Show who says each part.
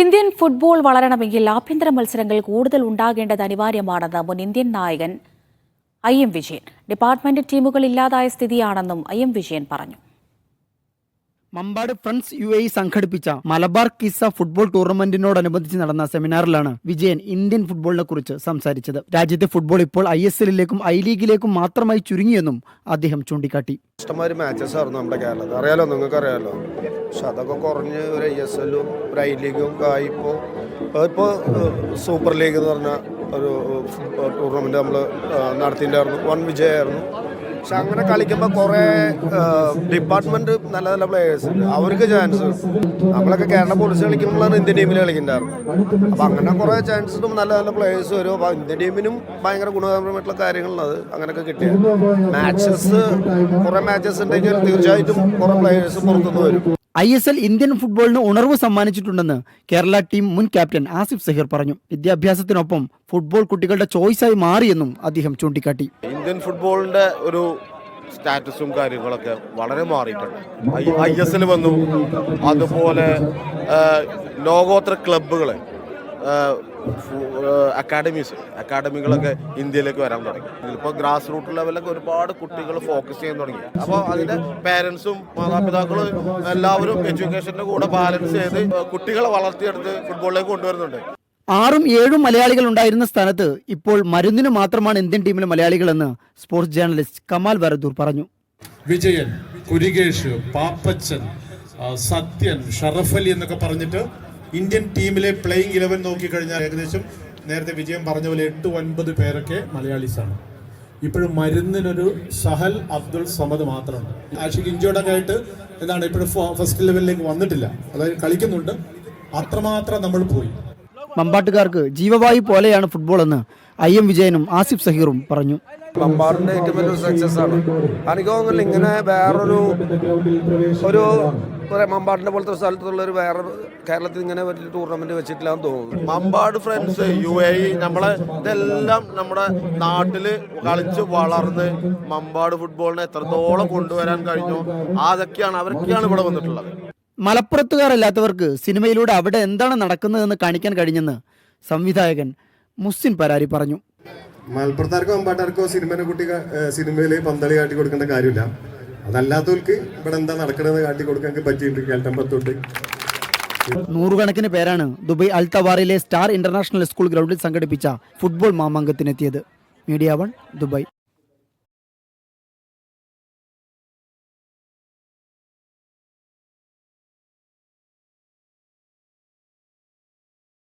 Speaker 1: Indian football വളരണമെങ്കിൽ ആഭ്യന്തര മത്സരങ്ങൾ കൂടുതൽ ഉണ്ടാകേണ്ടത് അനിവാര്യമാണെന്ന് മുൻ ഇന്ത്യൻ നായകൻ ഐ.എം. വിജയൻ. ഡിപ്പാർട്ട്മെന്റ് ടീമുകൾ ഇല്ലാതായ സ്ഥിതിയാണെന്നും ഐ.എം. വിജയൻ പറഞ്ഞു.
Speaker 2: മമ്പാട് ഫ്രണ്ട്സ് UAE സംഘടിപ്പിച്ച മലബാർ കിസ്സ ഫുട്ബോൾ ടൂർണമെന്റിനോടനുബന്ധിച്ച് നടന്ന സെമിനാറിലാണ് വിജയൻ ഇന്ത്യൻ ഫുട്ബോളിനെ കുറിച്ച് സംസാരിച്ചത്. രാജ്യത്തെ ഫുട്ബോൾ ഇപ്പോൾ ISL-ലേക്കും ഐ ലീഗിലേക്കും മാത്രമായി ചുരുങ്ങിയെന്നും അദ്ദേഹം ചൂണ്ടിക്കാട്ടി.
Speaker 3: ഇഷ്ടംമാതിരി മാച്ചസ് ആയിരുന്നു നമ്മുടെ കേരളത്തിൽ, അറിയാലോ, നിങ്ങൾക്ക് അറിയാലോ. പക്ഷെ അതൊക്കെ കുറഞ്ഞ് ഒരു ISL-ഉം ഒരു ഐ ലീഗും ഇപ്പോൾ സൂപ്പർ ലീഗ് എന്ന് പറഞ്ഞ ഒരു ടൂർണമെന്റ് നമ്മൾ നടത്തിയിട്ടുണ്ടായിരുന്നു. വൻ വിജയമായിരുന്നു. പക്ഷെ അങ്ങനെ കളിക്കുമ്പോൾ കുറേ ഡിപ്പാർട്ട്മെന്റ് നല്ല നല്ല പ്ലേയേഴ്സ് ഉണ്ട്, അവർക്ക് ചാൻസ്. നമ്മളൊക്കെ കേരള പോലീസ് കളിക്കുമ്പോഴാണ് ഇന്ത്യൻ ടീമിൽ കളിക്കുന്നുണ്ടായിരുന്നു. അപ്പം അങ്ങനെ കുറേ ചാൻസും നല്ല നല്ല പ്ലേയേഴ്സ് വരും. അപ്പോൾ ഇന്ത്യൻ ടീമിനും ഭയങ്കര ഗുണകരമായിട്ടുള്ള കാര്യങ്ങളുള്ളത് അങ്ങനെയൊക്കെ കിട്ടിയത്. കുറേ മാച്ചസ് ഉണ്ടെങ്കിൽ തീർച്ചയായിട്ടും കുറേ പ്ലേയേഴ്സ് പുറത്തുനിന്ന് വരും.
Speaker 2: ISL ഇന്ത്യൻ ഫുട്ബോളിന് ഉണർവ് സമ്മാനിച്ചിട്ടുണ്ടെന്ന് കേരള ടീം മുൻ ക്യാപ്റ്റൻ ആസിഫ് സഹീർ പറഞ്ഞു. വിദ്യാഭ്യാസത്തിനൊപ്പം ഫുട്ബോൾ കുട്ടികളുടെ ചോയ്സായി മാറിയെന്നും അദ്ദേഹം ചൂണ്ടിക്കാട്ടി.
Speaker 4: ഇന്ത്യൻ ഫുട്ബോളിന്റെ ഒരു സ്റ്റാറ്റസും കാര്യങ്ങളൊക്കെ വളരെ മാറിയിട്ടുണ്ട്. ISL വന്നു, അതുപോലെ ലോകോത്തര ക്ലബ്ബുകളെ അക്കാഡമികളൊക്കെ ഇന്ത്യയിലേക്ക് വരാൻ തുടങ്ങി. ഇപ്പോൾ ഗ്രാസ് റൂട്ട് ലെവലിലൊക്കെ ഒരുപാട് കുട്ടികൾ ഫോക്കസ് ചെയ്യാൻ തുടങ്ങി. അപ്പോൾ അതിന്റെ പേരൻസും മാതാപിതാക്കളും എല്ലാവരും എഡ്യൂക്കേഷന്റെ കൂടെ ബാലൻസ് ചെയ്ത് കുട്ടികളെ വളർത്തിയെടുത്ത് ഫുട്ബോളിലേക്ക് കൊണ്ടുവരുന്നുണ്ട്.
Speaker 2: 6ഉം 7ഉം മലയാളികൾ ഉണ്ടായിരുന്ന സ്ഥാനത്ത് ഇപ്പോൾ മരുന്നിന് മാത്രമാണ് ഇന്ത്യൻ ടീമിലെ മലയാളികളെന്ന് സ്പോർട്സ് ജേർണലിസ്റ്റ് കമാൽ വരദൂർ പറഞ്ഞു.
Speaker 5: വിജയൻ, കുരികേഷ്, പാപ്പച്ചൻ, സത്യൻ, ഷറഫലി എന്നൊക്കെ പറഞ്ഞിട്ട് ഇന്ത്യൻ ടീമിലെ പ്ലേയിങ് 11 നോക്കിക്കഴിഞ്ഞാൽ ഏകദേശം നേരത്തെ വിജയൻ പറഞ്ഞ പോലെ 8-9 പേരൊക്കെ മലയാളീസാണ്. ഇപ്പോഴും മരുന്നിനൊരു സഹൽ അബ്ദുൾ സമദ് മാത്രമുണ്ട്. ആഷിഖ് ഇഞ്ചോർഡൊക്കെ ആയിട്ട് എന്താണ് ഇപ്പോഴും ഫസ്റ്റ് ലെവലിലേക്ക് വന്നിട്ടില്ല, അതായത് കളിക്കുന്നുണ്ട്. അത്രമാത്രം നമ്മൾ പോയി.
Speaker 2: മമ്പാട്ടുകാർക്ക് ജീവവായു പോലെയാണ് ഫുട്ബോൾ എന്ന് ഐ.എം. വിജയനും ആസിഫ് സഹീറും പറഞ്ഞു.
Speaker 3: മമ്പാടിന്റെ ഏറ്റവും വലിയൊരു സക്സസ് ആണ്. എനിക്ക് തോന്നുന്നില്ല ഇങ്ങനെ വേറൊരു മമ്പാടിന്റെ പോലത്തെ സ്ഥലത്തുള്ള വേറെ കേരളത്തിൽ ഇങ്ങനെ വലിയ ടൂർണമെന്റ് വെച്ചിട്ടില്ലാന്ന് തോന്നുന്നു.
Speaker 4: മമ്പാട് ഫ്രണ്ട്സ് UAE നമ്മളെ ഇതെല്ലാം നമ്മുടെ നാട്ടില് കളിച്ച് വളർന്ന് മമ്പാട് ഫുട്ബോളിനെ എത്രത്തോളം കൊണ്ടുവരാൻ കഴിഞ്ഞു, അവർക്കാണ് ഇവിടെ വന്നിട്ടുള്ളത്.
Speaker 2: മലപ്പുറത്തുകാരല്ലാത്തവർക്ക് സിനിമയിലൂടെ അവിടെ എന്താണ് നടക്കുന്നതെന്ന് കാണിക്കാൻ കഴിഞ്ഞെന്ന് സംവിധായകൻ മുസ്സിൻ പരാരി പറഞ്ഞു.
Speaker 6: മലപ്പുറത്താർക്കോ മമ്പാട്ടാർക്കോ സിനിമയിൽ പന്തളി കാട്ടി കൊടുക്കേണ്ട കാര്യമില്ല. അതല്ലാത്തവർക്ക് ഇവിടെ എന്താ നടക്കണമെന്ന് കാട്ടി കൊടുക്കാൻ പറ്റിയിട്ടുണ്ട്. കേൾട്ടമ്പത്തോട്ട്
Speaker 2: നൂറുകണക്കിന് പേരാണ് ദുബായ് അൽ തവാറിലെ സ്റ്റാർ ഇന്റർനാഷണൽ സ്കൂൾ ഗ്രൗണ്ടിൽ സംഘടിപ്പിച്ച ഫുട്ബോൾ മാമാങ്കത്തിനെത്തിയത്. Media 1 Dubai.